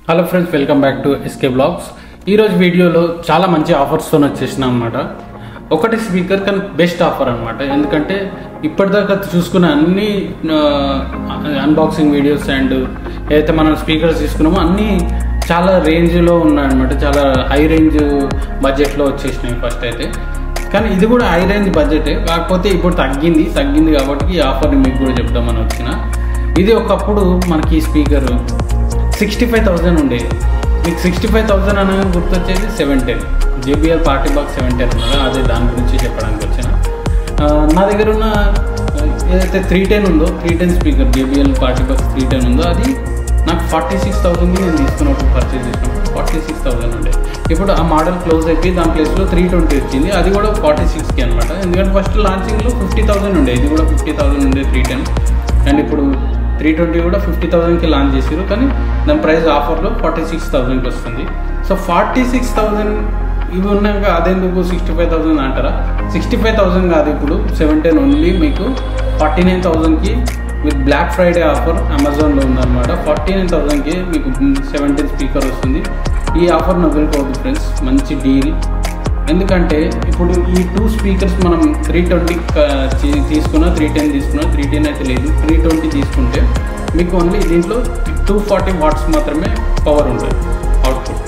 Hello friends, welcome back to SK blogs. ఈరోజు వీడియోలో చాలా మంచి ఆఫర్స్తో వచ్చేసిన అనమాట. ఒకటి స్పీకర్ కానీ బెస్ట్ ఆఫర్ అనమాట. ఎందుకంటే ఇప్పటిదాకా చూసుకున్న అన్ని అన్బాక్సింగ్ వీడియోస్ అండ్ ఏదైతే మనం స్పీకర్స్ తీసుకున్నామో అన్నీ చాలా రేంజ్లో ఉన్నాయన్నమాట. చాలా హై రేంజ్ బడ్జెట్లో వచ్చేసినాయి ఫస్ట్ అయితే. కానీ ఇది కూడా హై రేంజ్ బడ్జెటే, కాకపోతే ఇప్పుడు తగ్గింది కాబట్టి ఈ ఆఫర్ని మీకు కూడా చెప్దామని వచ్చిన. ఇది ఒకప్పుడు మనకి ఈ స్పీకర్ 65,000 ఉండేది. మీకు 65,000 అనగా గుర్తొచ్చేది 710 JBL పార్టీ బాక్స్ 710 ఉన్నదా, అదే దాని గురించి చెప్పడానికి వచ్చిన. నా దగ్గర ఉన్న ఏదైతే 310 ఉందో, 310 స్పీకర్ JBL పార్టీ బాక్స్ 310 ఉందో అది నాకు 46,000కి నేను తీసుకున్నప్పుడు పర్చేజ్ చేసినప్పుడు 46,000 ఉండేది. ఇప్పుడు ఆ మోడల్ క్లోజ్ అయిపోయి దాని ప్లేస్లో 320 వచ్చింది. అది కూడా 46కి అనమాట. ఎందుకంటే ఫస్ట్ లాంచింగ్లో 50,000 ఉండే, ఇది కూడా 50,000 ఉండే 310. అండ్ ఇప్పుడు 320 కూడా 50,000కి లాంచ్ చేసారు. కానీ దాని ప్రైస్ ఆఫర్లో 46,000కి వస్తుంది. సో 46,000 ఇవి ఉన్నాక అదెందుకు 65,000 అంటారా? 65,000 కాదు, ఇప్పుడు 710 ఓన్లీ మీకు 49,000కి విత్ బ్లాక్ ఫ్రైడే ఆఫర్ అమెజాన్లో ఉందన్నమాట. 49,000కి మీకు 710 స్పీకర్ వస్తుంది. ఈ ఆఫర్ నవ్వుకోవద్దు ఫ్రెండ్స్, మంచి డీల్. ఎందుకంటే ఇప్పుడు ఈ 2 స్పీకర్స్ మనం 320 తీసుకున్నా, 310 తీసుకున్నా, 310 అయితే లేదు, 320 తీసుకుంటే మీకు ఓన్లీ దీంట్లో 240 వాట్స్ మాత్రమే పవర్ ఉంటుంది అవుట్పుట్.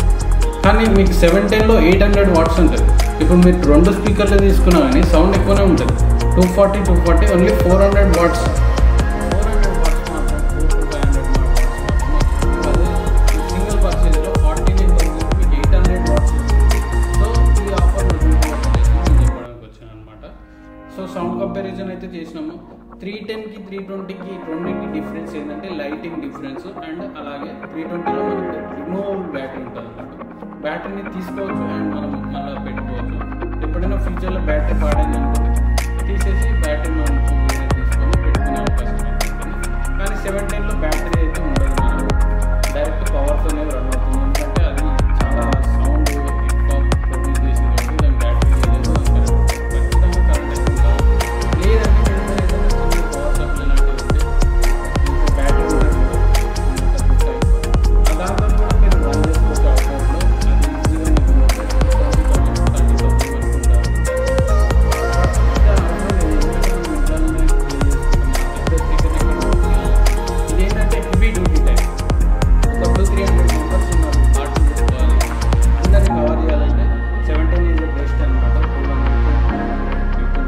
కానీ మీకు 710లో 800 వాట్స్ ఉంటుంది. ఇప్పుడు మీరు 2 స్పీకర్లు తీసుకున్నా కానీ సౌండ్ ఎక్కువనే ఉంటుంది. 240 ఓన్లీ 400 వాట్స్ సౌండ్ కంపారిజన్ అయితే చేసినాము. 310కి 320కి రెండింటికి డిఫరెన్స్ ఏంటంటే లైటింగ్ డిఫరెన్స్. అండ్ అలాగే 320లో మనకు రిమూవబుల్ బ్యాటరీ ఉంటుంది అన్నమాట. బ్యాటరీని తీసుకోవచ్చు అండ్ మనం మళ్ళీ పెట్టుకోవచ్చు. ఎప్పుడైనా ఫ్యూచర్లో బ్యాటరీ పాడైందనుకోండి తీసేసి బ్యాటరీ మనం తీసుకొని పెట్టుకునే అవకాశం ఉంటుంది. కానీ 710లో బ్యాటరీ అయితే ఉండదు, మనం డైరెక్ట్ పవర్తోనే రన్ అవుతుంది. ఎందుకంటే అది చాలా సౌండ్ ఎక్కువ ప్రొడ్యూస్ చేసింది కాబట్టి దాని బ్యాటరీ లేదు. ఖచ్చితంగా కరెంట్ అయితే ఉండాలి. లేదంటే పవర్ సప్లై లాంటివి ఉంటే బ్యాటరీ ఉంటుంది, దాంతో కూడా మీరు రన్ చేసుకోవచ్చు అవుట్డోర్లో. అది ఈజీగా మీకు 20,000 30,000 వరకు ఉంటారు. ఇదేంటంటే హెవీ డ్యూటీ టైం. ఒక 200-300 మెంబర్స్ ఉన్నారు, పార్టీ చేసుకోవాలి, అందరినీ కవర్ చేయాలంటే 710 ఈజ్ ద బెస్ట్ అనమాట. 200 people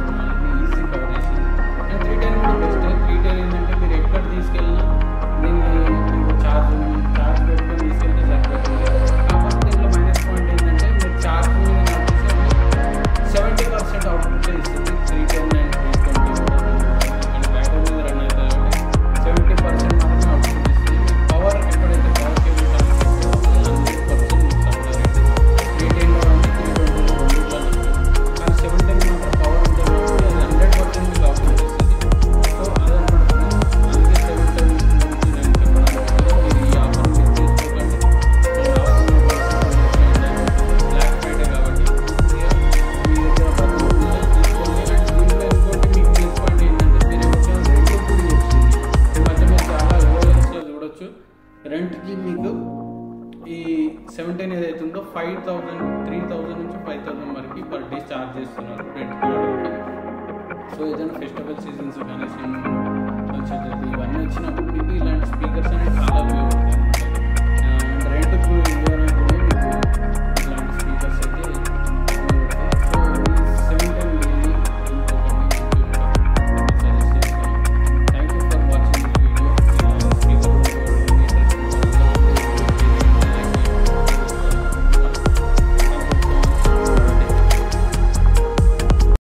ఈజీ కవర్ చేసింది. అండ్ 310 కూడా బెస్ట్. 310 ఏంటంటే మీరు ఎక్కడ తీసుకెళ్ళినా దీన్ని మీకు ఛార్జ్ పెట్టుకొని తీసుకెళ్తే సరిపోతుంది. కాకపోతే దీంట్లో మైనస్ పాయింట్ ఏంటంటే మీరు ఛార్జ్ మీద నడిపిస్తే 70% అవుట్పుట్ ఇస్తుంది. 310 అండ్ 320 అండ్ బ్యాటరీ మీద రన్ అవుతుంది కాబట్టి 70% మాత్రమే అవుట్పుట్ ఇస్తుంది. పవర్ ఎప్పుడైతే పవర్ కేబుల్ కనెక్ట్ చేస్తారో 100% మీకు సప్లై అయితే 310లో కానీ 320లో రెండింటిలో ఉంటుంది. కానీ 710 మాత్రం పవర్ ఉంటుంది కాబట్టి అది 100% మీకు అవుట్పుట్ ఇస్తుంది. సో అదనమాట. అందుకే 710 గురించి నేను చెప్పడం మీరు ఈ ఆఫర్ మిస్ చేసుకోకండి. బ్లాక్ ఫ్రైడే కాబట్టి ఈజీగా మీ దగ్గర బడ్జెట్ ఉంటే తీసుకోండి. అండ్ దీంట్లో ఇంకోటి మీకు ప్లస్ పాయింట్ ఏంటంటే మీరు ఎవరికైనా రెంట్ కూడా ఇస్తుంది. ఈ మధ్య మీరు చాలా ఓఎల్ఎక్స్లో చూడొచ్చు, రెంట్కి మీకు ఈ 710 ఏదైతే ఉందో 3,000 నుంచి 5,000 వరకు పర్ డే ఛార్జ్ చేస్తున్నారు రెంట్కి వాడడానికి. సో ఏదైనా ఫెస్టివల్ సీజన్స్ కానీ ఇవన్నీ వచ్చినప్పుడు మీకు ఇలాంటి స్పీకర్స్ అనేవి చాలా ఉపయోగపడతాయి.